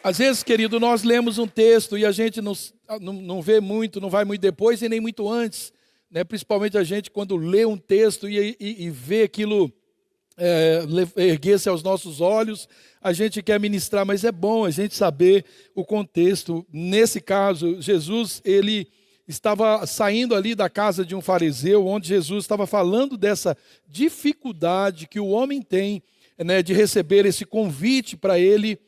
Às vezes, querido, nós lemos um texto e a gente não vê muito, não vai muito depois e nem muito antes, né? Principalmente a gente quando lê um texto e vê aquilo erguer-se aos nossos olhos, a gente quer ministrar, mas é bom a gente saber o contexto. Nesse caso, Jesus, ele estava saindo ali da casa de um fariseu, onde Jesus estava falando dessa dificuldade que o homem tem, né, de receber esse convite para ele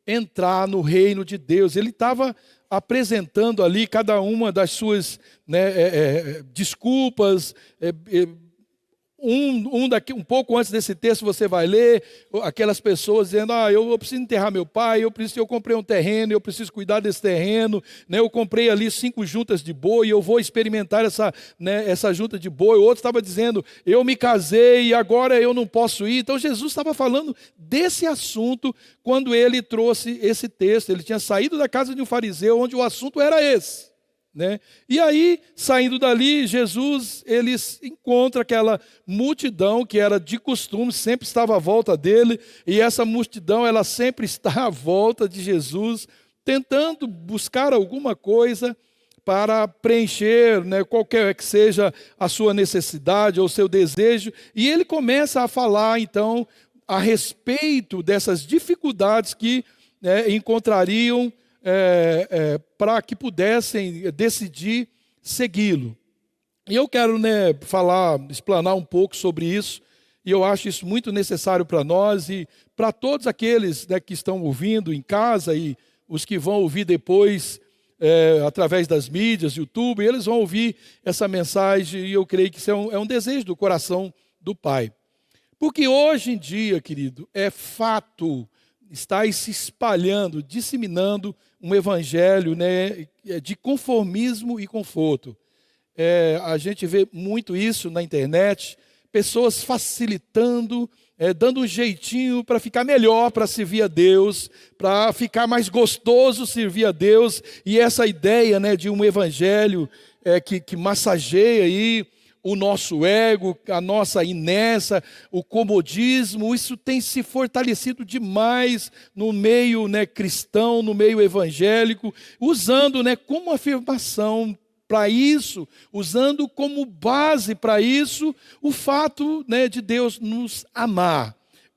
entrar no reino de Deus. Ele estava apresentando ali cada uma das suas, né, desculpas. Um pouco antes desse texto você vai ler aquelas pessoas dizendo: eu preciso enterrar meu pai, eu comprei um terreno, eu preciso cuidar desse terreno, né, eu comprei ali 5 juntas de boi, eu vou experimentar essa junta de boi. O outro estava dizendo: eu me casei e agora eu não posso ir. Então Jesus estava falando desse assunto quando ele trouxe esse texto. Ele tinha saído da casa de um fariseu onde o assunto era esse, né? E aí, saindo dali, Jesus, ele encontra aquela multidão que era de costume, sempre estava à volta dele, e essa multidão, ela sempre está à volta de Jesus, tentando buscar alguma coisa para preencher, né, qualquer que seja a sua necessidade ou seu desejo. E ele começa a falar, então, a respeito dessas dificuldades que encontrariam para que pudessem decidir segui-lo. E eu quero explanar um pouco sobre isso, e eu acho isso muito necessário para nós e para todos aqueles, né, que estão ouvindo em casa e os que vão ouvir depois através das mídias, YouTube, eles vão ouvir essa mensagem, e eu creio que isso é um desejo do coração do Pai. Porque hoje em dia, querido, é fato, está se espalhando, disseminando um evangelho, né, de conformismo e conforto. A gente vê muito isso na internet, pessoas facilitando, dando um jeitinho para ficar melhor, para servir a Deus, para ficar mais gostoso servir a Deus. E essa ideia, né, de um evangelho que massageia aí o nosso ego, a nossa inércia, o comodismo, isso tem se fortalecido demais no meio, né, cristão, no meio evangélico, usando, né, como afirmação para isso, usando como base para isso o fato, né, de Deus nos amar.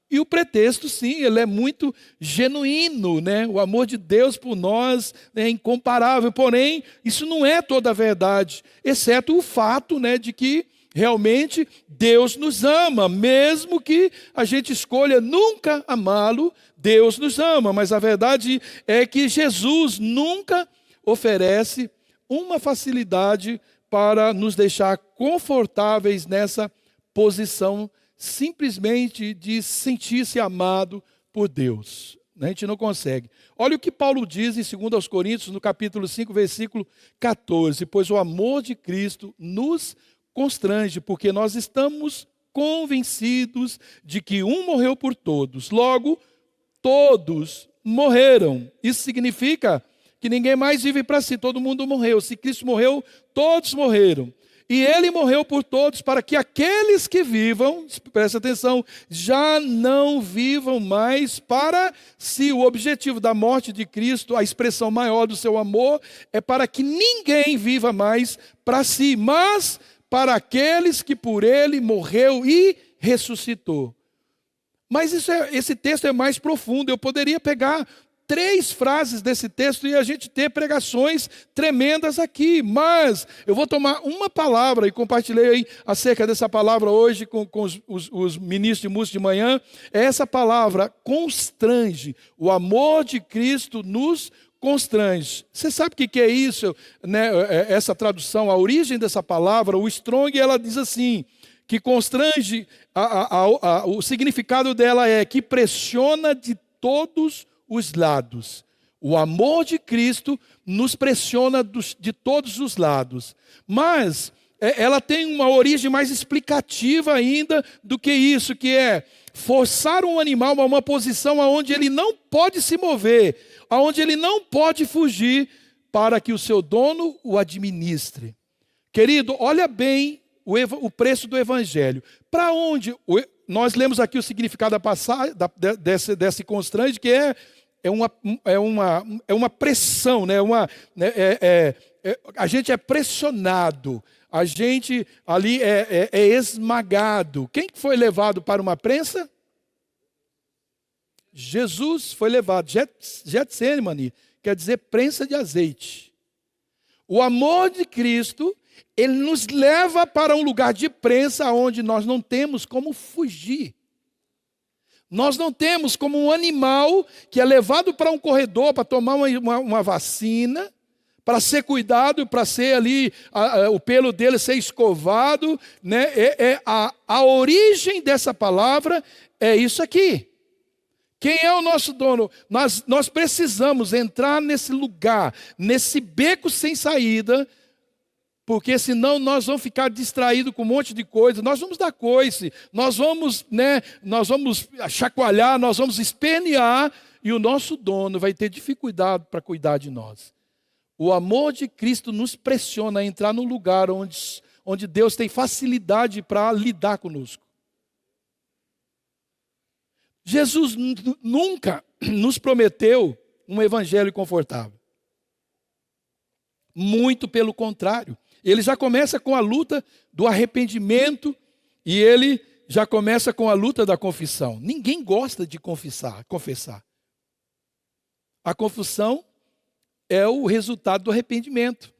E o pretexto, sim, ele é muito genuíno, né? O amor de Deus por nós é incomparável, porém, isso não é toda a verdade, exceto o fato, né, de que realmente Deus nos ama, mesmo que a gente escolha nunca amá-lo, Deus nos ama. Mas a verdade é que Jesus nunca oferece uma facilidade para nos deixar confortáveis nessa posição simplesmente de sentir-se amado por Deus. A gente não consegue. Olha o que Paulo diz em 2 Coríntios, no capítulo 5, versículo 14. Pois o amor de Cristo nos constrange, porque nós estamos convencidos de que um morreu por todos. Logo, todos morreram. Isso significa que ninguém mais vive para si, todo mundo morreu. Se Cristo morreu, todos morreram. E Ele morreu por todos, para que aqueles que vivam, presta atenção, já não vivam mais para si. O objetivo da morte de Cristo, a expressão maior do seu amor, é para que ninguém viva mais para si, mas para aqueles que por Ele morreu e ressuscitou. Mas esse texto é mais profundo. Eu poderia pegar 3 frases desse texto e a gente ter pregações tremendas aqui, mas eu vou tomar uma palavra, e compartilhei aí acerca dessa palavra hoje com os ministros de música de manhã. Essa palavra constrange. O amor de Cristo nos constrange. Você sabe o que é isso, né? Essa tradução, a origem dessa palavra, o Strong, ela diz assim, que constrange, o significado dela é que pressiona de todos os lados. O amor de Cristo nos pressiona de todos os lados. Mas ela tem uma origem mais explicativa ainda do que isso, que é forçar um animal a uma posição onde ele não pode se mover, onde ele não pode fugir, para que o seu dono o administre. Querido, olha bem o preço do evangelho. Para onde? Nós lemos aqui o significado da passagem, desse constrange, que é uma pressão, né? A gente é pressionado, a gente ali é esmagado. Quem foi levado para uma prensa? Jesus foi levado. Getsemane quer dizer prensa de azeite. O amor de Cristo, ele nos leva para um lugar de prensa onde nós não temos como fugir. Nós não temos como um animal que é levado para um corredor para tomar uma vacina, para ser cuidado, para ser ali, o pelo dele ser escovado, né? A origem dessa palavra é isso aqui. Quem é o nosso dono? Nós precisamos entrar nesse lugar, nesse beco sem saída, porque senão nós vamos ficar distraídos com um monte de coisa, nós vamos dar coice, nós vamos chacoalhar, nós vamos espernear, e o nosso dono vai ter dificuldade para cuidar de nós. O amor de Cristo nos pressiona a entrar num lugar onde Deus tem facilidade para lidar conosco. Jesus nunca nos prometeu um evangelho confortável. Muito pelo contrário. Ele já começa com a luta do arrependimento e ele já começa com a luta da confissão. Ninguém gosta de confessar. A confissão é o resultado do arrependimento.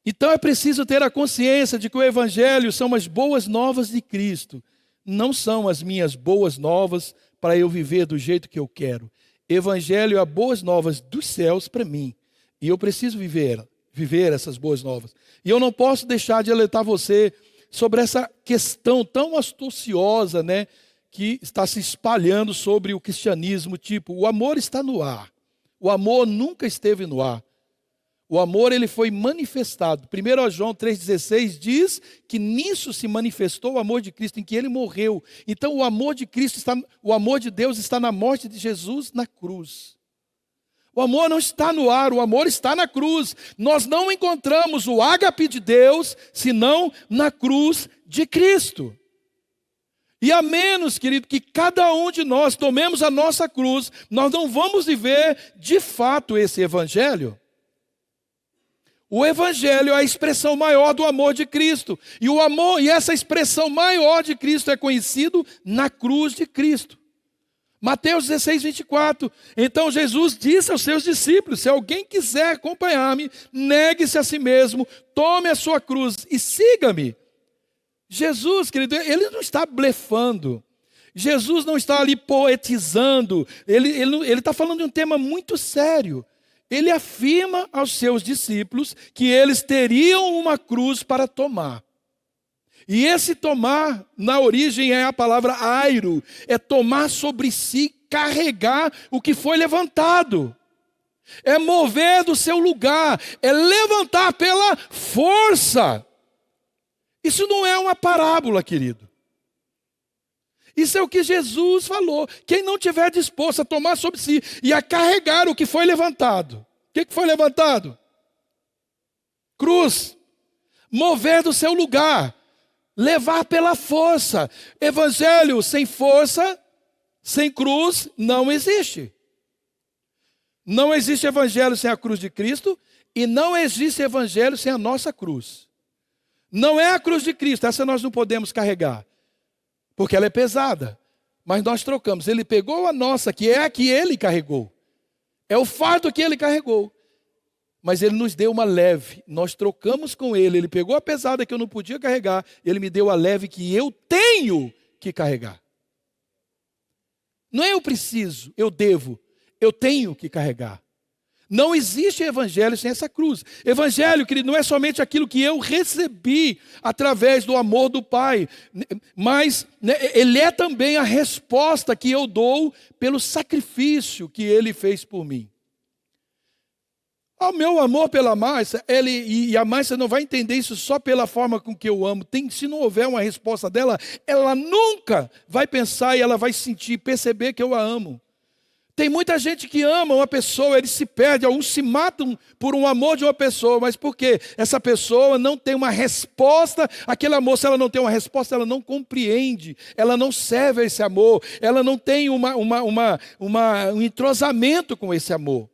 Então é preciso ter a consciência de que o evangelho são as boas novas de Cristo. Não são as minhas boas novas para eu viver do jeito que eu quero. Evangelho é boas novas dos céus para mim. E eu preciso viver essas boas novas. E eu não posso deixar de alertar você sobre essa questão tão astuciosa, né, que está se espalhando sobre o cristianismo, tipo, o amor está no ar. O amor nunca esteve no ar. O amor, ele foi manifestado. 1 João 3,16 diz que nisso se manifestou o amor de Cristo, em que ele morreu. Então o amor de Cristo o amor de Deus está na morte de Jesus na cruz. O amor não está no ar, o amor está na cruz. Nós não encontramos o ágape de Deus, senão na cruz de Cristo. E a menos, querido, que cada um de nós tomemos a nossa cruz, nós não vamos viver de fato esse evangelho. O evangelho é a expressão maior do amor de Cristo. E o amor, e essa expressão maior de Cristo é conhecido na cruz de Cristo. Mateus 16, 24. Então Jesus disse aos seus discípulos: se alguém quiser acompanhar-me, negue-se a si mesmo, tome a sua cruz e siga-me. Jesus, querido, ele não está blefando. Jesus não está ali poetizando. Ele está falando de um tema muito sério. Ele afirma aos seus discípulos que eles teriam uma cruz para tomar. E esse tomar, na origem, é a palavra airo. É tomar sobre si, carregar o que foi levantado. É mover do seu lugar. É levantar pela força. Isso não é uma parábola, querido. Isso é o que Jesus falou. Quem não tiver disposto a tomar sobre si e a carregar o que foi levantado. O que foi levantado? Cruz. Mover do seu lugar. Levar pela força. Evangelho sem força, sem cruz, não existe. Não existe evangelho sem a cruz de Cristo e não existe evangelho sem a nossa cruz. Não é a cruz de Cristo, essa nós não podemos carregar, porque ela é pesada. Mas nós trocamos. Ele pegou a nossa, que é a que ele carregou. É o fardo que ele carregou. Mas ele nos deu uma leve. Nós trocamos com ele. Ele pegou a pesada que eu não podia carregar. Ele me deu a leve que eu tenho que carregar. Não é eu preciso, eu devo. Eu tenho que carregar. Não existe evangelho sem essa cruz. Evangelho, querido, não é somente aquilo que eu recebi através do amor do Pai, mas ele é também a resposta que eu dou pelo sacrifício que ele fez por mim. O meu amor pela Márcia, e a Márcia não vai entender isso só pela forma com que eu amo. Se não houver uma resposta dela, ela nunca vai pensar e ela vai sentir, perceber que eu a amo. Tem muita gente que ama uma pessoa, eles se perdem, alguns se matam por um amor de uma pessoa, mas por quê? Essa pessoa não tem uma resposta, aquele amor, se ela não tem uma resposta, ela não compreende, ela não serve a esse amor, ela não tem um entrosamento com esse amor.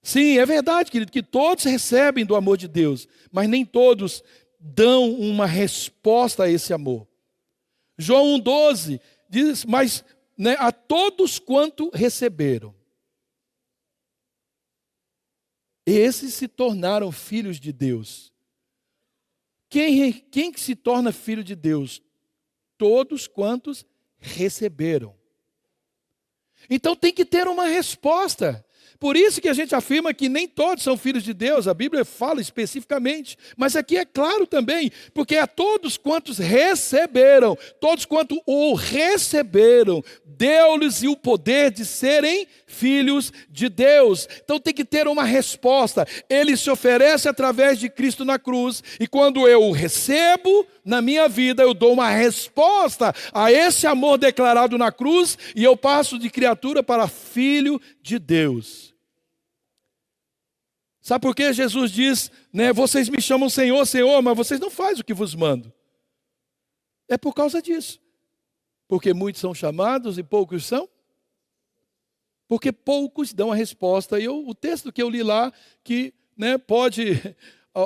Sim, é verdade, querido, que todos recebem do amor de Deus, mas nem todos dão uma resposta a esse amor. João 1,12 diz, mas a todos quanto receberam, esses se tornaram filhos de Deus. Quem que se torna filho de Deus? Todos quantos receberam. Então tem que ter uma resposta. Por isso que a gente afirma que nem todos são filhos de Deus, a Bíblia fala especificamente, mas aqui é claro também, porque a todos quantos receberam, todos quantos o receberam, deu-lhes o poder de serem filhos de Deus. Então tem que ter uma resposta. Ele se oferece através de Cristo na cruz, e quando eu o recebo na minha vida, eu dou uma resposta a esse amor declarado na cruz, e eu passo de criatura para filho de Deus. Sabe por que Jesus diz, vocês me chamam Senhor, Senhor, mas vocês não fazem o que vos mando? É por causa disso. Porque muitos são chamados e poucos são? Porque poucos dão a resposta. E o texto que eu li lá, que pode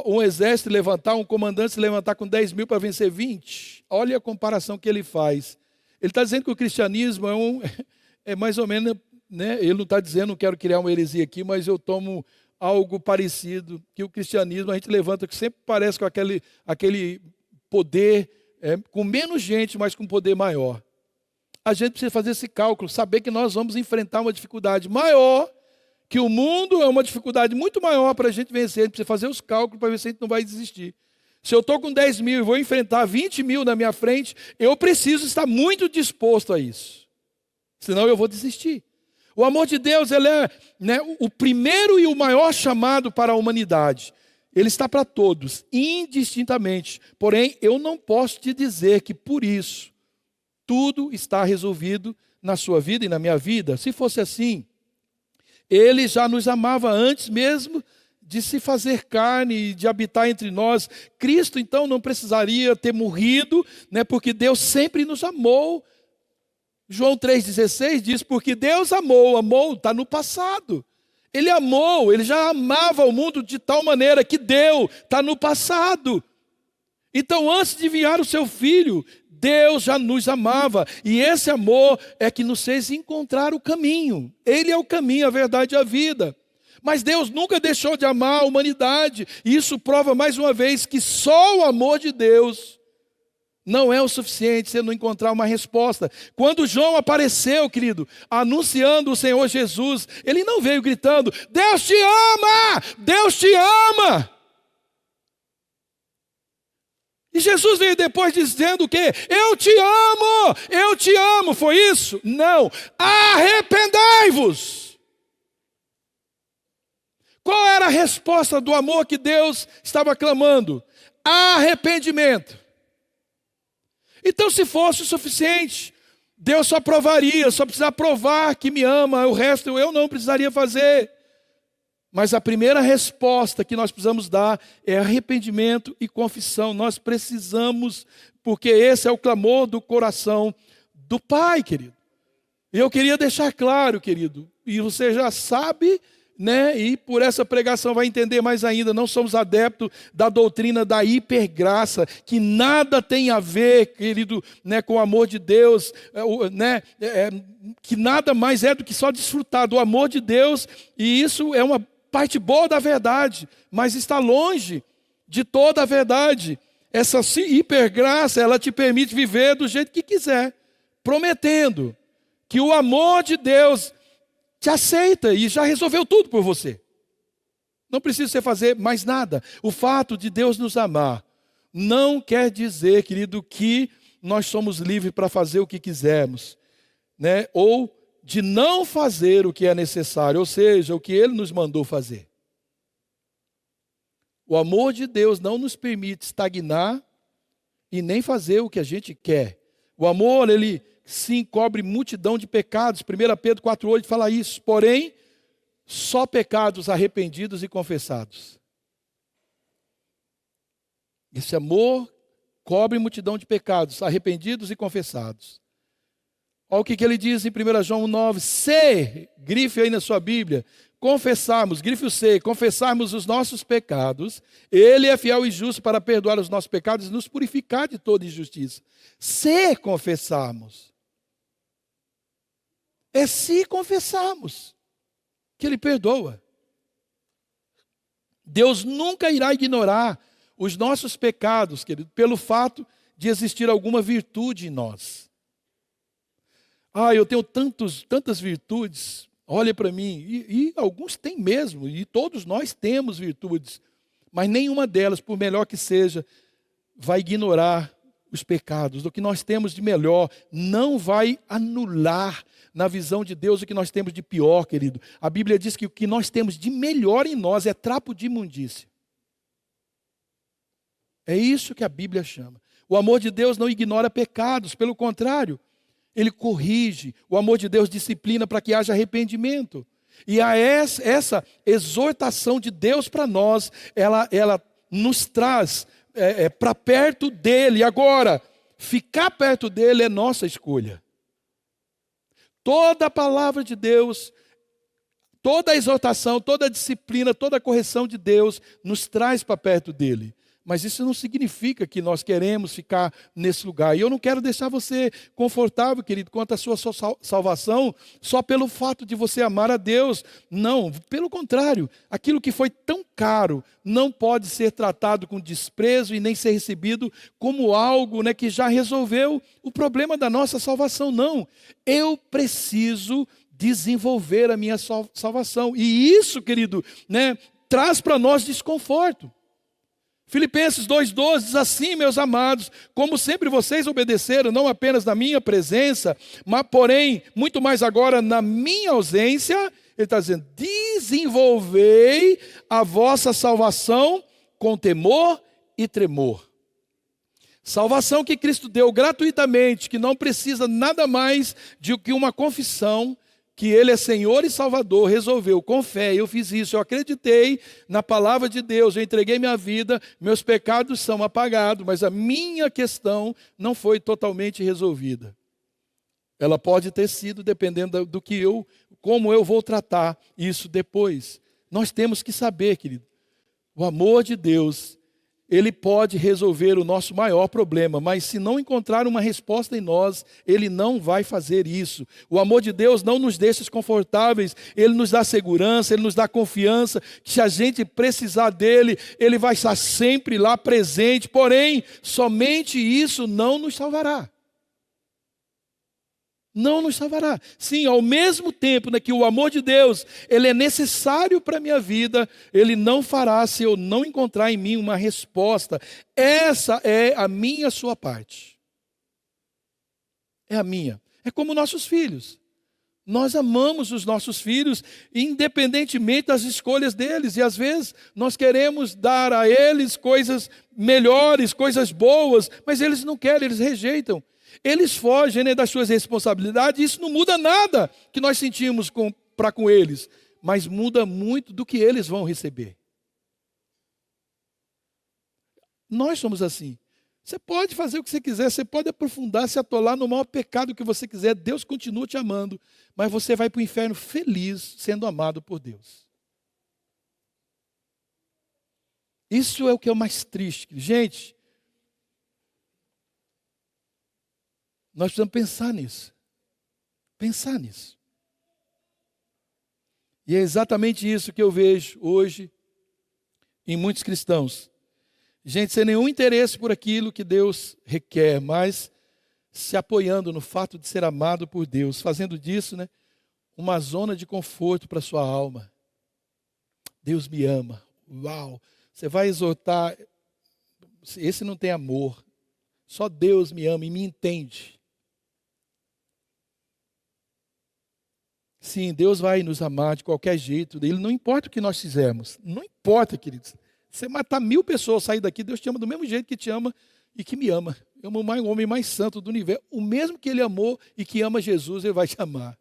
um exército levantar, um comandante se levantar com 10 mil para vencer 20. Olha a comparação que ele faz. Ele está dizendo que o cristianismo é mais ou menos, ele não está dizendo, não quero criar uma heresia aqui, mas eu tomo algo parecido, que o cristianismo a gente levanta, que sempre parece com aquele poder, com menos gente, mas com poder maior. A gente precisa fazer esse cálculo, saber que nós vamos enfrentar uma dificuldade maior, que o mundo é uma dificuldade muito maior para a gente vencer. A gente precisa fazer os cálculos para ver se a gente não vai desistir. Se eu estou com 10 mil e vou enfrentar 20 mil na minha frente, eu preciso estar muito disposto a isso. Senão eu vou desistir. O amor de Deus, ele é o primeiro e o maior chamado para a humanidade. Ele está para todos, indistintamente. Porém, eu não posso te dizer que por isso tudo está resolvido na sua vida e na minha vida. Se fosse assim, ele já nos amava antes mesmo de se fazer carne e de habitar entre nós. Cristo, então, não precisaria ter morrido, porque Deus sempre nos amou. João 3,16 diz, porque Deus amou, está no passado. Ele amou, ele já amava o mundo de tal maneira que deu, está no passado. Então, antes de enviar o seu Filho, Deus já nos amava. E esse amor é que nos fez encontrar o caminho. Ele é o caminho, a verdade e a vida. Mas Deus nunca deixou de amar a humanidade. E isso prova mais uma vez que só o amor de Deus não é o suficiente se não encontrar uma resposta. Quando João apareceu, querido, anunciando o Senhor Jesus, ele não veio gritando, Deus te ama! Deus te ama! E Jesus veio depois dizendo o quê? Eu te amo! Eu te amo! Foi isso? Não! Arrependei-vos! Qual era a resposta do amor que Deus estava clamando? Arrependimento. Então, se fosse o suficiente, Deus só provaria, só precisava provar que me ama, o resto eu não precisaria fazer. Mas a primeira resposta que nós precisamos dar é arrependimento e confissão. Nós precisamos, porque esse é o clamor do coração do Pai, querido. E eu queria deixar claro, querido, e você já sabe, e por essa pregação vai entender mais ainda, não somos adeptos da doutrina da hipergraça, que nada tem a ver, querido, com o amor de Deus, que nada mais é do que só desfrutar do amor de Deus, e isso é uma parte boa da verdade, mas está longe de toda a verdade. Essa hipergraça, ela te permite viver do jeito que quiser, prometendo que o amor de Deus te aceita e já resolveu tudo por você. Não precisa você fazer mais nada. O fato de Deus nos amar não quer dizer, querido, que nós somos livres para fazer o que quisermos, ou de não fazer o que é necessário, ou seja, o que Ele nos mandou fazer. O amor de Deus não nos permite estagnar e nem fazer o que a gente quer. O amor, ele sim, cobre multidão de pecados. 1 Pedro 4,8 fala isso. Porém, só pecados arrependidos e confessados. Esse amor cobre multidão de pecados arrependidos e confessados. Olha o que ele diz em 1 João 1,9. Se, grife aí na sua Bíblia, confessarmos, grife o se, confessarmos os nossos pecados, Ele é fiel e justo para perdoar os nossos pecados e nos purificar de toda injustiça. Se confessarmos. É se confessarmos que Ele perdoa. Deus nunca irá ignorar os nossos pecados, querido, pelo fato de existir alguma virtude em nós. Eu tenho tantas virtudes, olha para mim, e alguns têm mesmo, e todos nós temos virtudes, mas nenhuma delas, por melhor que seja, vai ignorar os pecados. Do que nós temos de melhor, não vai anular na visão de Deus o que nós temos de pior, querido. A Bíblia diz que o que nós temos de melhor em nós é trapo de imundícia. É isso que a Bíblia chama. O amor de Deus não ignora pecados, pelo contrário, Ele corrige. O amor de Deus disciplina para que haja arrependimento. E essa exortação de Deus para nós, ela nos traz para perto dEle. Agora, ficar perto dEle é nossa escolha. Toda a palavra de Deus, toda a exortação, toda a disciplina, toda a correção de Deus nos traz para perto dEle. Mas isso não significa que nós queremos ficar nesse lugar. E eu não quero deixar você confortável, querido, quanto à sua salvação, só pelo fato de você amar a Deus. Não, pelo contrário, aquilo que foi tão caro não pode ser tratado com desprezo e nem ser recebido como algo, que já resolveu o problema da nossa salvação. Não, eu preciso desenvolver a minha salvação. E isso, querido, traz para nós desconforto. Filipenses 2,12 diz assim, meus amados, como sempre vocês obedeceram, não apenas na minha presença, mas porém, muito mais agora na minha ausência, ele está dizendo, desenvolvei a vossa salvação com temor e tremor. Salvação que Cristo deu gratuitamente, que não precisa nada mais de que uma confissão, que Ele é Senhor e Salvador, resolveu, com fé, eu fiz isso, eu acreditei na palavra de Deus, eu entreguei minha vida, meus pecados são apagados, mas a minha questão não foi totalmente resolvida. Ela pode ter sido, dependendo do que como eu vou tratar isso depois. Nós temos que saber, querido, o amor de Deus, Ele pode resolver o nosso maior problema, mas se não encontrar uma resposta em nós, Ele não vai fazer isso. O amor de Deus não nos deixa desconfortáveis, Ele nos dá segurança, Ele nos dá confiança, que se a gente precisar dEle, Ele vai estar sempre lá presente, porém, somente isso não nos salvará. Não nos salvará. Sim, ao mesmo tempo que o amor de Deus, ele é necessário para a minha vida, ele não fará se eu não encontrar em mim uma resposta. Essa é a minha sua parte. É a minha. É como nossos filhos. Nós amamos os nossos filhos, independentemente das escolhas deles. E às vezes nós queremos dar a eles coisas melhores, coisas boas, mas eles não querem, eles rejeitam. Eles fogem das suas responsabilidades, e isso não muda nada que nós sentimos para com eles, mas muda muito do que eles vão receber. Nós somos assim. Você pode fazer o que você quiser, você pode aprofundar, se atolar no maior pecado que você quiser, Deus continua te amando, mas você vai para o inferno feliz, sendo amado por Deus. Isso é o que é o mais triste. Gente, nós precisamos pensar nisso. Pensar nisso. E é exatamente isso que eu vejo hoje em muitos cristãos. Gente sem nenhum interesse por aquilo que Deus requer, mas se apoiando no fato de ser amado por Deus, fazendo disso, uma zona de conforto para a sua alma. Deus me ama. Uau! Você vai exortar, esse não tem amor. Só Deus me ama e me entende. Sim, Deus vai nos amar de qualquer jeito. Ele não importa o que nós fizermos. Não importa, queridos. Você matar 1000 pessoas, sair daqui, Deus te ama do mesmo jeito que te ama e que me ama. ama o homem mais santo do universo. O mesmo que ele amou e que ama Jesus, ele vai te amar.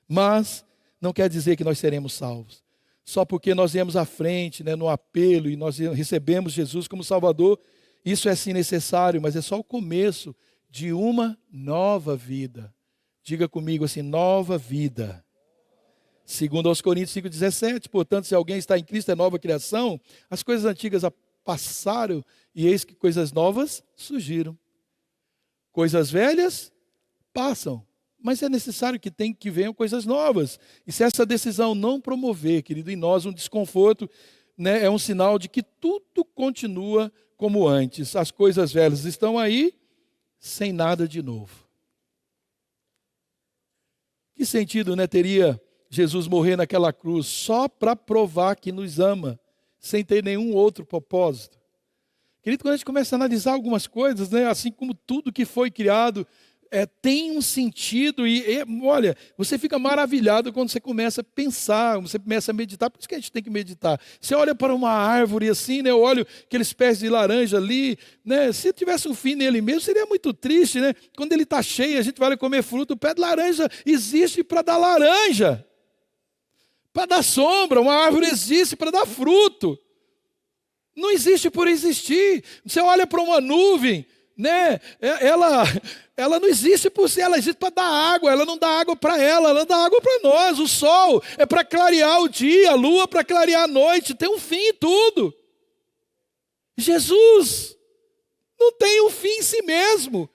Mas não quer dizer que nós seremos salvos. Só porque nós viemos à frente, no apelo, e nós recebemos Jesus como Salvador, isso é sim necessário, mas é só o começo de uma nova vida. Diga comigo assim, nova vida. Segundo aos Coríntios 5,17, portanto, se alguém está em Cristo, é nova criação, as coisas antigas passaram e eis que coisas novas surgiram. Coisas velhas passam, mas é necessário que venham coisas novas. E se essa decisão não promover, querido, em nós um desconforto, é um sinal de que tudo continua como antes. As coisas velhas estão aí, sem nada de novo. Que sentido, teria Jesus morrer naquela cruz só para provar que nos ama, sem ter nenhum outro propósito? Querido, quando a gente começa a analisar algumas coisas, assim como tudo que foi criado, tem um sentido e olha, você fica maravilhado quando você começa a pensar, você começa a meditar. Por isso que a gente tem que meditar. Você olha para uma árvore assim, eu olho aqueles pés de laranja ali, se tivesse um fim nele mesmo, seria muito triste, Quando ele está cheio, a gente vai comer fruto, o pé de laranja existe para dar laranja, para dar sombra. Uma árvore existe para dar fruto, não existe por existir. Você olha para uma nuvem, ela não existe por si, ela existe para dar água. Ela não dá água para ela dá água para nós. O sol é para clarear o dia, a lua para clarear a noite, tem um fim em tudo. Jesus não tem um fim em si mesmo.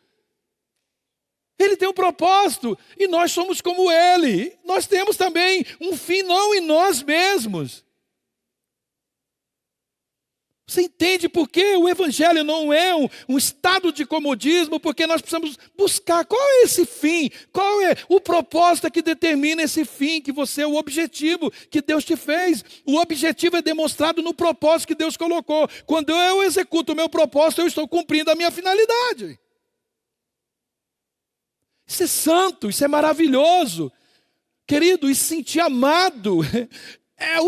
Ele tem um propósito e nós somos como ele. Nós temos também um fim não em nós mesmos. Você entende por que o Evangelho não é um estado de comodismo? Porque nós precisamos buscar qual é esse fim, qual é o propósito que determina esse fim, que você é o objetivo que Deus te fez. O objetivo é demonstrado no propósito que Deus colocou. Quando eu executo o meu propósito, eu estou cumprindo a minha finalidade. Isso é santo, isso é maravilhoso. Querido, e se sentir amado é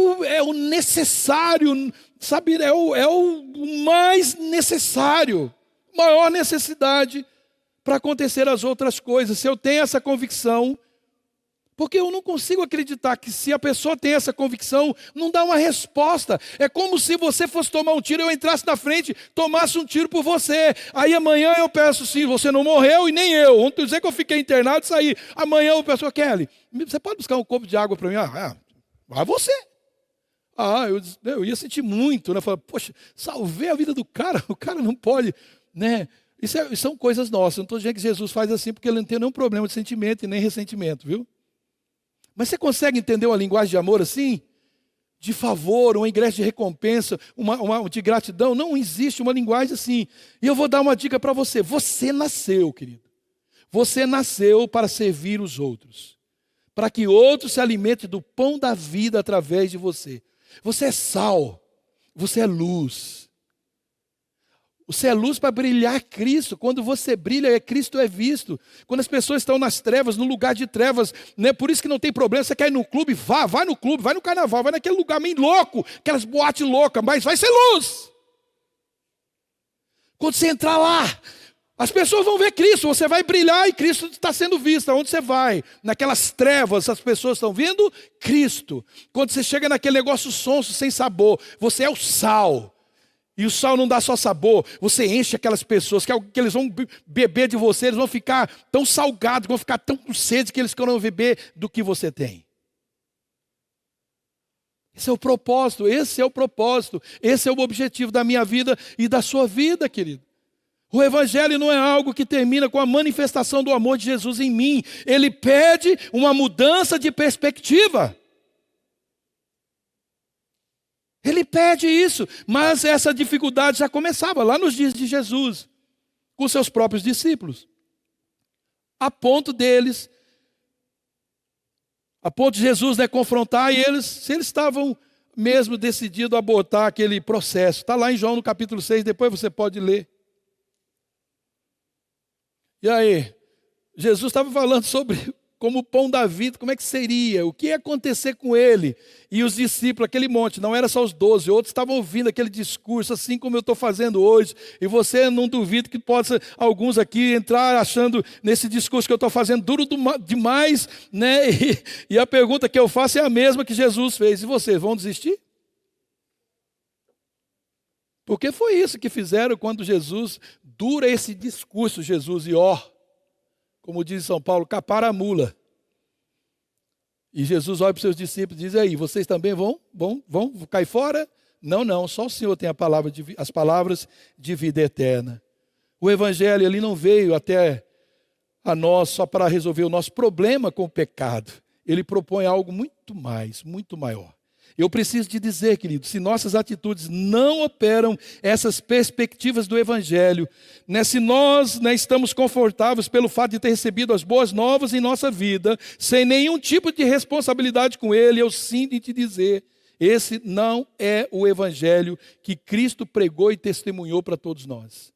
o necessário, sabe, é o mais necessário, maior necessidade para acontecer as outras coisas. Se eu tenho essa convicção, porque eu não consigo acreditar que se a pessoa tem essa convicção, não dá uma resposta. É como se você fosse tomar um tiro, eu entrasse na frente, tomasse um tiro por você. Aí amanhã eu peço, sim, você não morreu e nem eu. Vamos dizer que eu fiquei internado e saí. Amanhã eu peço, Kelly, você pode buscar um copo de água para mim? Vai você. Eu ia sentir muito, Falar, poxa, salvei a vida do cara, o cara não pode, Isso são coisas nossas. Não estou dizendo que Jesus faz assim porque ele não tem nenhum problema de sentimento e nem ressentimento, viu? Mas você consegue entender uma linguagem de amor assim? De favor, uma igreja de recompensa, uma de gratidão? Não existe uma linguagem assim. E eu vou dar uma dica para você. Você nasceu, querido. Você nasceu para servir os outros. Para que outros se alimentem do pão da vida através de você. Você é sal. Você é luz. Você é luz para brilhar Cristo. Quando você brilha, Cristo é visto. Quando as pessoas estão nas trevas, no lugar de trevas, por isso que não tem problema. Você quer ir no clube? Vai no clube, vai no carnaval, vai naquele lugar meio louco, aquelas boates loucas, mas vai ser luz. Quando você entrar lá, as pessoas vão ver Cristo, você vai brilhar e Cristo está sendo visto. Aonde você vai? Naquelas trevas, as pessoas estão vendo Cristo. Quando você chega naquele negócio sonso, sem sabor, você é o sal. E o sal não dá só sabor, você enche aquelas pessoas, que eles vão beber de você, eles vão ficar tão salgados, vão ficar tão com sede que eles querem beber do que você tem. Esse é o propósito, esse é o objetivo da minha vida e da sua vida, querido. O Evangelho não é algo que termina com a manifestação do amor de Jesus em mim, ele pede uma mudança de perspectiva. Ele pede isso, mas essa dificuldade já começava lá nos dias de Jesus, com seus próprios discípulos. A ponto de Jesus confrontar, e se eles estavam mesmo decididos a abortar aquele processo. Está lá em João no capítulo 6, depois você pode ler. E aí, Jesus estava falando sobre como o pão da vida, como é que seria? O que ia acontecer com ele? E os discípulos, aquele monte, não era só os 12, outros estavam ouvindo aquele discurso, assim como eu estou fazendo hoje. E você não duvida que possa alguns aqui entrar achando nesse discurso que eu estou fazendo duro demais, né? E a pergunta que eu faço é a mesma que Jesus fez. E vocês vão desistir? Porque foi isso que fizeram quando Jesus, dura esse discurso, Jesus, e como diz São Paulo, capar a mula. E Jesus olha para os seus discípulos e diz, aí, vocês também vão cair fora? Não, só o Senhor tem as palavras de vida eterna. O Evangelho, ele não veio até a nós só para resolver o nosso problema com o pecado. Ele propõe algo muito mais, muito maior. Eu preciso te dizer, querido, se nossas atitudes não operam essas perspectivas do Evangelho, se nós estamos confortáveis pelo fato de ter recebido as boas novas em nossa vida, sem nenhum tipo de responsabilidade com Ele, eu sinto em te dizer, esse não é o Evangelho que Cristo pregou e testemunhou para todos nós.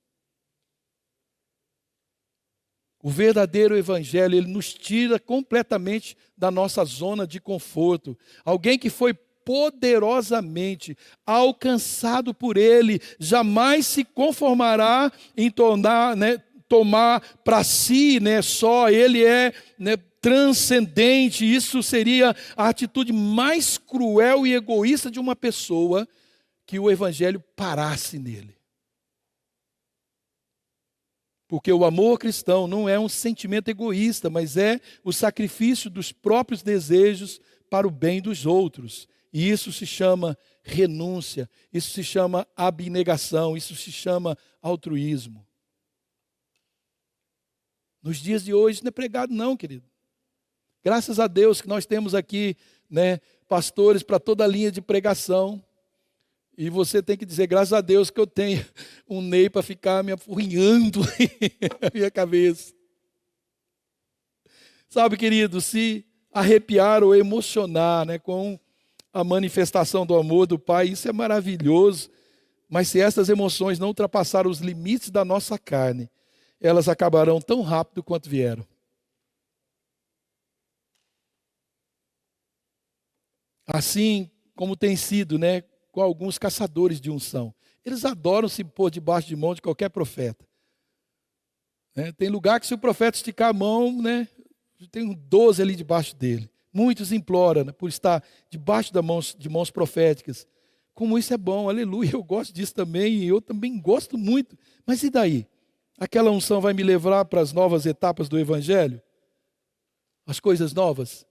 O verdadeiro Evangelho, ele nos tira completamente da nossa zona de conforto. Alguém que foi poderosamente alcançado por Ele, jamais se conformará em tomar para si, só Ele é transcendente. Isso seria a atitude mais cruel e egoísta de uma pessoa, que o Evangelho parasse nele. Porque o amor cristão não é um sentimento egoísta, mas é o sacrifício dos próprios desejos para o bem dos outros. E isso se chama renúncia, isso se chama abnegação, isso se chama altruísmo. Nos dias de hoje não é pregado não, querido. Graças a Deus que nós temos aqui, pastores para toda a linha de pregação. E você tem que dizer, graças a Deus que eu tenho um Ney para ficar me apurrinhando a minha cabeça. Sabe, querido, se arrepiar ou emocionar, com a manifestação do amor do Pai, isso é maravilhoso, mas se essas emoções não ultrapassarem os limites da nossa carne, elas acabarão tão rápido quanto vieram. Assim como tem sido, com alguns caçadores de unção. Eles adoram se pôr debaixo de mão de qualquer profeta. Tem lugar que se o profeta esticar a mão, tem um 12 ali debaixo dele. Muitos imploram por estar debaixo de mãos proféticas. Como isso é bom, aleluia, eu gosto disso também, e eu também gosto muito. Mas e daí? Aquela unção vai me levar para as novas etapas do Evangelho? As coisas novas?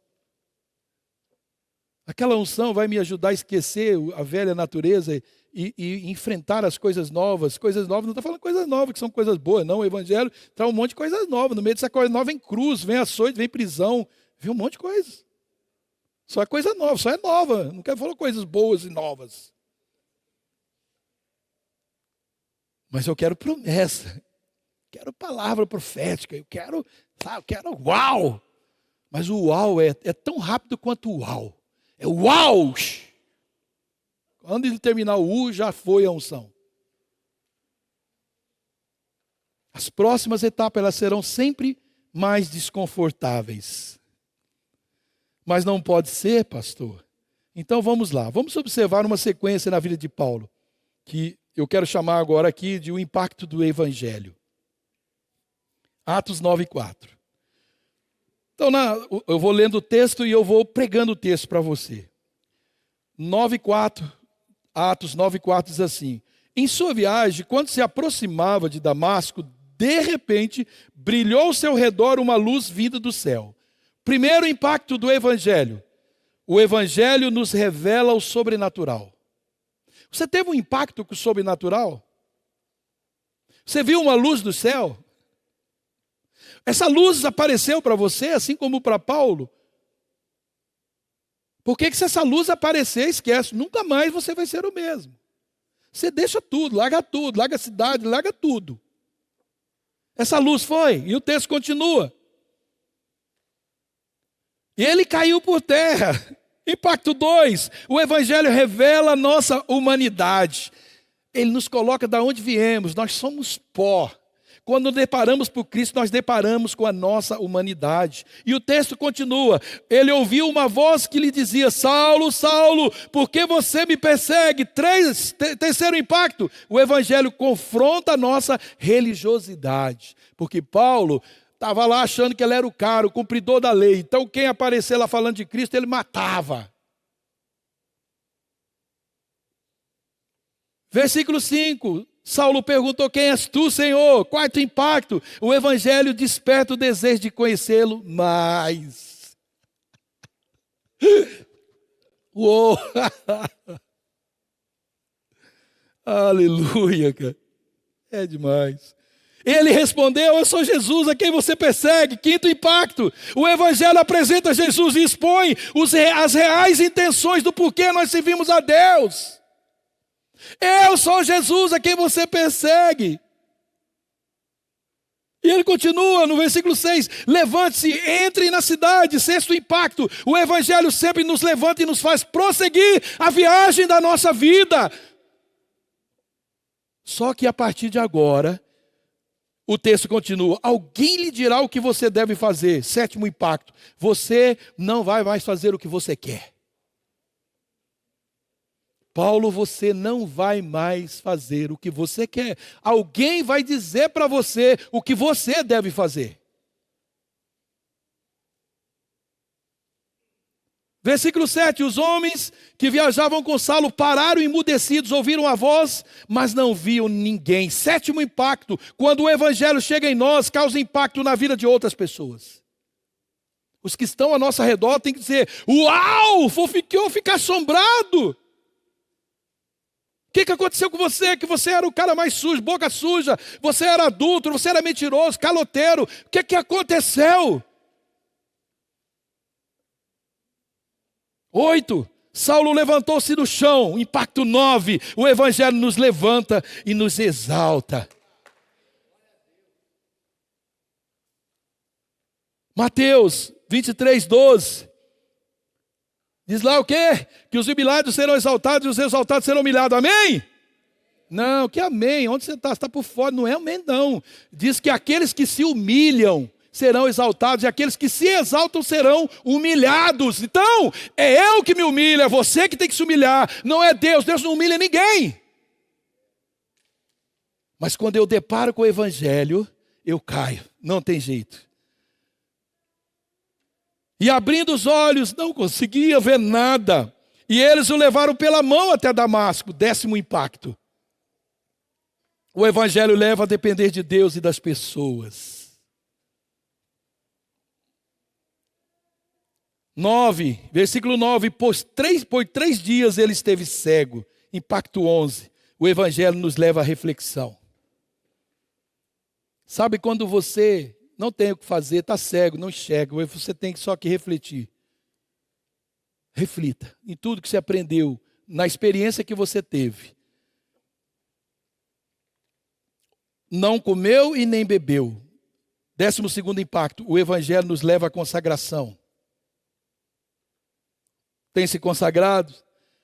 Aquela unção vai me ajudar a esquecer a velha natureza e enfrentar as coisas novas. Coisas novas, não estou falando coisas novas, que são coisas boas, não. O Evangelho traz um monte de coisas novas. No meio dessa coisa nova vem cruz, vem açoite, vem prisão, vem um monte de coisas. Só é coisa nova, só é nova. Não quero falar coisas boas e novas. Mas eu quero promessa. Quero palavra profética. Eu quero uau. Mas o uau é tão rápido quanto o uau. É uau. Quando ele terminar o U, já foi a unção. As próximas etapas, elas serão sempre mais desconfortáveis. Mas não pode ser, pastor. Então vamos lá. Vamos observar uma sequência na vida de Paulo, que eu quero chamar agora aqui de o impacto do Evangelho. Atos 9:4. Então eu vou lendo o texto e eu vou pregando o texto para você. 9:4, Atos 9:4 diz assim: em sua viagem, quando se aproximava de Damasco, de repente brilhou ao seu redor uma luz vinda do céu. Primeiro impacto do Evangelho. O Evangelho nos revela o sobrenatural. Você teve um impacto com o sobrenatural? Você viu uma luz do céu? Essa luz apareceu para você, assim como para Paulo? Por que se essa luz aparecer, esquece, nunca mais você vai ser o mesmo. Você deixa tudo, larga a cidade, larga tudo. Essa luz foi, e o texto continua. E ele caiu por terra. Impacto 2, o Evangelho revela a nossa humanidade. Ele nos coloca de onde viemos, nós somos pó. Quando deparamos por Cristo, nós deparamos com a nossa humanidade. E o texto continua. Ele ouviu uma voz que lhe dizia: Saulo, Saulo, por que você me persegue? Terceiro impacto, o evangelho confronta a nossa religiosidade. Porque Paulo estava lá achando que ele era o cara, o cumpridor da lei. Então quem aparecer lá falando de Cristo, ele matava. Versículo 5. Saulo perguntou: quem és tu, Senhor? Quarto impacto, o evangelho desperta o desejo de conhecê-lo mais. Uou! Aleluia, cara. É demais. Ele respondeu: eu sou Jesus, a quem você persegue. Quinto impacto, o evangelho apresenta Jesus e expõe as reais intenções do porquê nós servimos a Deus. Eu sou Jesus a quem você persegue. E ele continua no versículo 6. Levante-se, entre na cidade. Sexto impacto. O evangelho sempre nos levanta e nos faz prosseguir a viagem da nossa vida. Só que a partir de agora, o texto continua. Alguém lhe dirá o que você deve fazer. Sétimo impacto. Você não vai mais fazer o que você quer. Paulo, você não vai mais fazer o que você quer. Alguém vai dizer para você o que você deve fazer. Versículo 7. Os homens que viajavam com Saulo pararam emudecidos, ouviram a voz, mas não viam ninguém. Sétimo impacto. Quando o evangelho chega em nós, causa impacto na vida de outras pessoas. Os que estão à nossa redor têm que dizer: uau, vou ficar assombrado. O que aconteceu com você? Que você era o cara mais sujo, boca suja, você era adúltero, você era mentiroso, caloteiro. O que aconteceu? 8. Saulo levantou-se do chão. Impacto 9. O evangelho nos levanta e nos exalta. Mateus 23:12. Diz lá o quê? Que os humilhados serão exaltados e os exaltados serão humilhados. Amém? Não, que amém? Onde você está? Você está por fora. Não é amém, não. Diz que aqueles que se humilham serão exaltados e aqueles que se exaltam serão humilhados. Então, é eu que me humilho, é você que tem que se humilhar. Não é Deus. Deus não humilha ninguém. Mas quando eu deparo com o evangelho, eu caio. Não tem jeito. E abrindo os olhos, não conseguia ver nada. E eles o levaram pela mão até Damasco. Décimo impacto. O evangelho leva a depender de Deus e das pessoas. 9, versículo 9. Por 3 dias ele esteve cego. Impacto 11. O evangelho nos leva à reflexão. Sabe quando você não tem o que fazer, está cego, não enxerga, você tem só que refletir. Reflita em tudo que você aprendeu, na experiência que você teve. Não comeu e nem bebeu. 12º impacto, o evangelho nos leva à consagração. Tem se consagrado?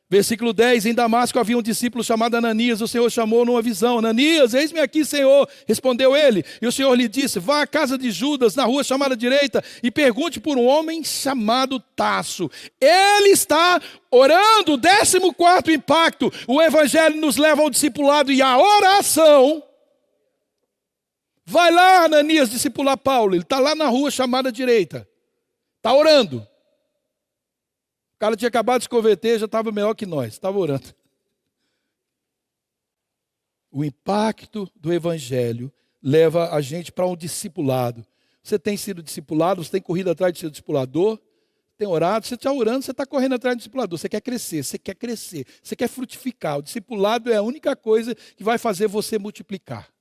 Versículo 10, em Damasco havia um discípulo chamado Ananias, o Senhor chamou numa visão: Ananias, eis-me aqui, Senhor. Respondeu ele, e o Senhor lhe disse: vá à casa de Judas, na rua chamada direita, e pergunte por um homem chamado Tasso. Ele está orando. 14º impacto, o evangelho nos leva ao discipulado e à oração. Vai lá, Ananias, discipular Paulo, ele está lá na rua chamada direita, está orando. O cara tinha acabado de se converter, já estava melhor que nós, estava orando. O impacto do evangelho leva a gente para um discipulado. Você tem sido discipulado, você tem corrido atrás de seu discipulador, tem orado, você está orando, você está correndo atrás do discipulador. Você quer crescer, você quer frutificar. O discipulado é a única coisa que vai fazer você multiplicar.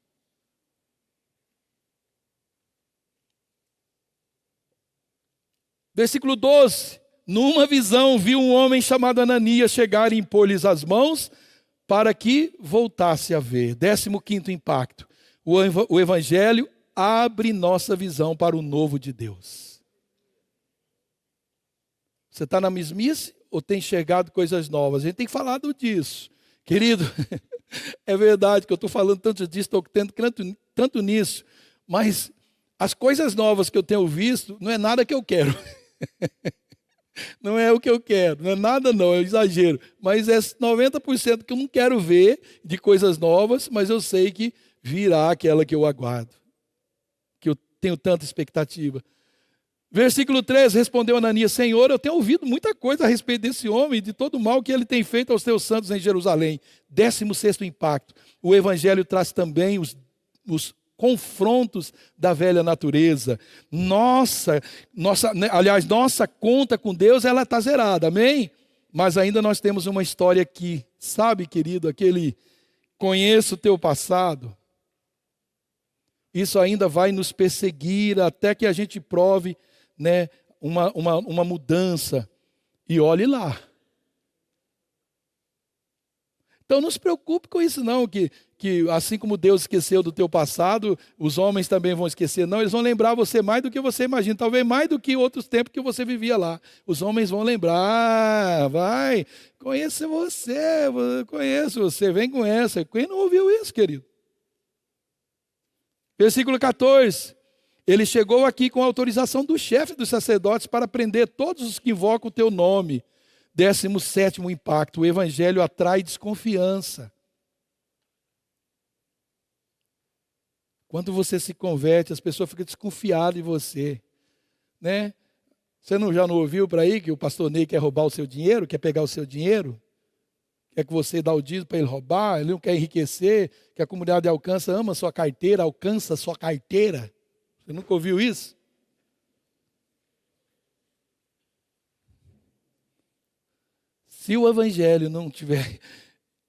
Versículo 12. Numa visão, viu um homem chamado Ananias chegar e impor-lhes as mãos para que voltasse a ver. 15º impacto. O evangelho abre nossa visão para o novo de Deus. Você está na mesmice ou tem enxergado coisas novas? A gente tem falado disso. Querido, é verdade que eu estou falando tanto disso, estou tendo tanto nisso. Mas as coisas novas que eu tenho visto, não é nada que eu quero. Não é o que eu quero, não é nada não, é um exagero. Mas é 90% que eu não quero ver de coisas novas, mas eu sei que virá aquela que eu aguardo, que eu tenho tanta expectativa. Versículo 3, respondeu Ananias: Senhor, eu tenho ouvido muita coisa a respeito desse homem e de todo o mal que ele tem feito aos teus santos em Jerusalém. 16º impacto. O evangelho traz também os confrontos da velha natureza. Aliás, nossa conta com Deus, ela está zerada, amém? Mas ainda nós temos uma história aqui, sabe, querido, aquele conheço o teu passado. Isso ainda vai nos perseguir até que a gente prove, né, uma mudança. E olhe lá. Então não se preocupe com isso não, que assim como Deus esqueceu do teu passado, os homens também vão esquecer. Não, eles vão lembrar você mais do que você imagina, talvez mais do que outros tempos que você vivia lá. Os homens vão lembrar, vai, conheço você, vem com essa. Quem não ouviu isso, querido? Versículo 14. Ele chegou aqui com a autorização do chefe dos sacerdotes para prender todos os que invocam o teu nome. 17º impacto. O evangelho atrai desconfiança. Quando você se converte, as pessoas ficam desconfiadas de você, né? Você já não ouviu por aí que o pastor Ney quer roubar o seu dinheiro, quer pegar o seu dinheiro? Quer que você dá o dízimo para ele roubar? Ele não quer enriquecer, que a comunidade ama a sua carteira, alcança a sua carteira. Você nunca ouviu isso? Se o evangelho não tiver,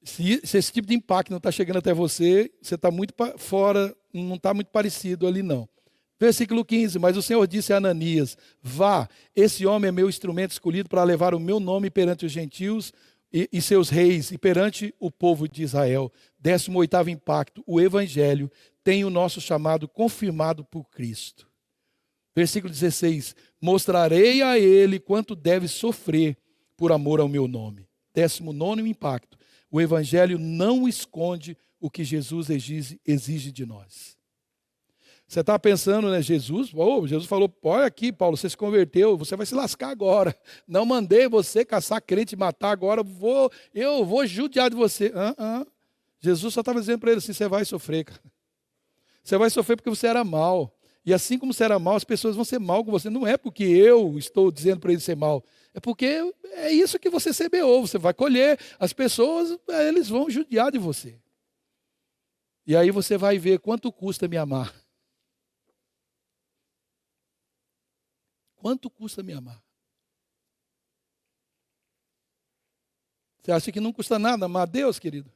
se esse tipo de impacto não está chegando até você, você está muito fora, não está muito parecido ali não. Versículo 15, mas o Senhor disse a Ananias: vá, esse homem é meu instrumento escolhido para levar o meu nome perante os gentios e seus reis e perante o povo de Israel. 18º impacto, o evangelho tem o nosso chamado confirmado por Cristo. Versículo 16, mostrarei a ele quanto deve sofrer por amor ao meu nome. 19º impacto, o evangelho não esconde o que Jesus exige de nós. Você está pensando, né, Jesus falou, olha aqui, Paulo, você se converteu, você vai se lascar agora. Não mandei você caçar crente e matar agora, eu vou judiar de você. Jesus só estava dizendo para ele assim, você vai sofrer, cara. Você vai sofrer porque você era mal. E assim como você era mal, as pessoas vão ser mal com você. Não é porque eu estou dizendo para ele ser mal. É porque é isso que você semeou. Você vai colher. As pessoas, eles vão judiar de você. E aí você vai ver quanto custa me amar. Quanto custa me amar? Você acha que não custa nada amar a Deus, querido?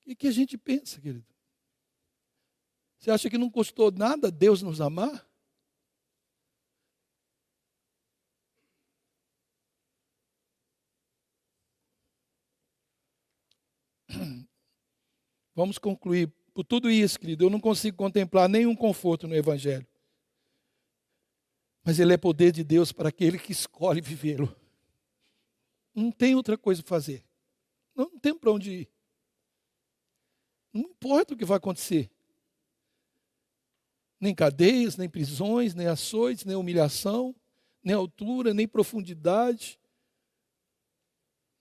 O que a gente pensa, querido? Você acha que não custou nada Deus nos amar? Vamos concluir. Por tudo isso, querido, eu não consigo contemplar nenhum conforto no Evangelho. Mas ele é poder de Deus para aquele que escolhe vivê-lo. Não tem outra coisa a fazer. Não tem para onde ir. Não importa o que vai acontecer. Nem cadeias, nem prisões, nem açoites, nem humilhação, nem altura, nem profundidade,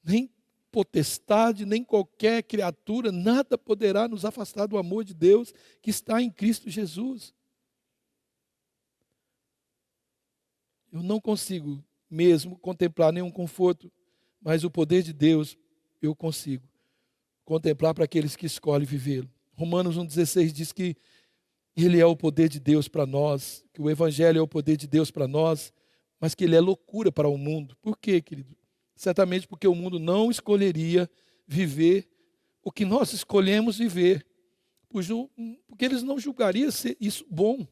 nem potestade, nem qualquer criatura, nada poderá nos afastar do amor de Deus que está em Cristo Jesus. Eu não consigo mesmo contemplar nenhum conforto, mas o poder de Deus eu consigo contemplar para aqueles que escolhem vivê-lo. Romanos 1,16 diz que Ele é o poder de Deus para nós, que o Evangelho é o poder de Deus para nós, mas que Ele é loucura para o mundo. Por quê, querido? Certamente porque o mundo não escolheria viver o que nós escolhemos viver, porque eles não julgariam ser isso bom.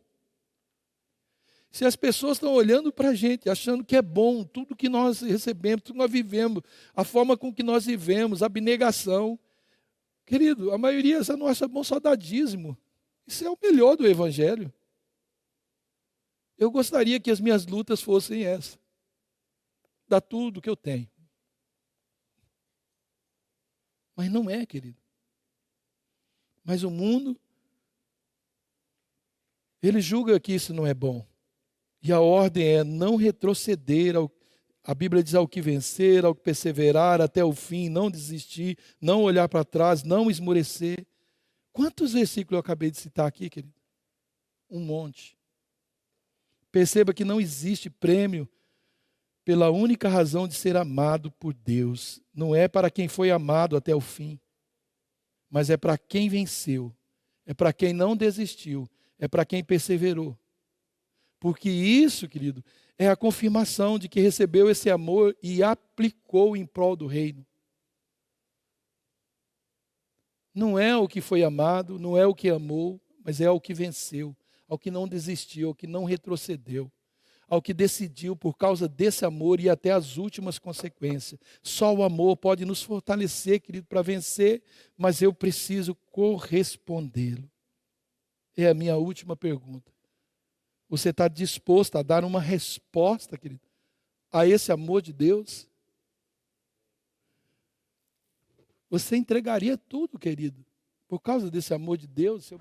Se as pessoas estão olhando para a gente, achando que é bom tudo que nós recebemos, tudo que nós vivemos, a forma com que nós vivemos, a abnegação. Querido, a maioria não acha bom só dar dízimo. Isso é o melhor do Evangelho. Eu gostaria que as minhas lutas fossem essas. Dar tudo que eu tenho. Mas não é, querido. Mas o mundo Ele julga que isso não é bom. E a ordem é não retroceder, a Bíblia diz ao que vencer, ao que perseverar até o fim, não desistir, não olhar para trás, não esmorecer. Quantos versículos eu acabei de citar aqui, querido? Um monte. Perceba que não existe prêmio pela única razão de ser amado por Deus. Não é para quem foi amado até o fim, mas é para quem venceu, é para quem não desistiu, é para quem perseverou. Porque isso, querido, é a confirmação de que recebeu esse amor e aplicou em prol do reino. Não é o que foi amado, não é o que amou, mas é o que venceu, ao que não desistiu, ao que não retrocedeu, ao que decidiu por causa desse amor ir até as últimas consequências. Só o amor pode nos fortalecer, querido, para vencer, mas eu preciso correspondê-lo. É a minha última pergunta. Você está disposto a dar uma resposta, querido, a esse amor de Deus? Você entregaria tudo, querido, por causa desse amor de Deus?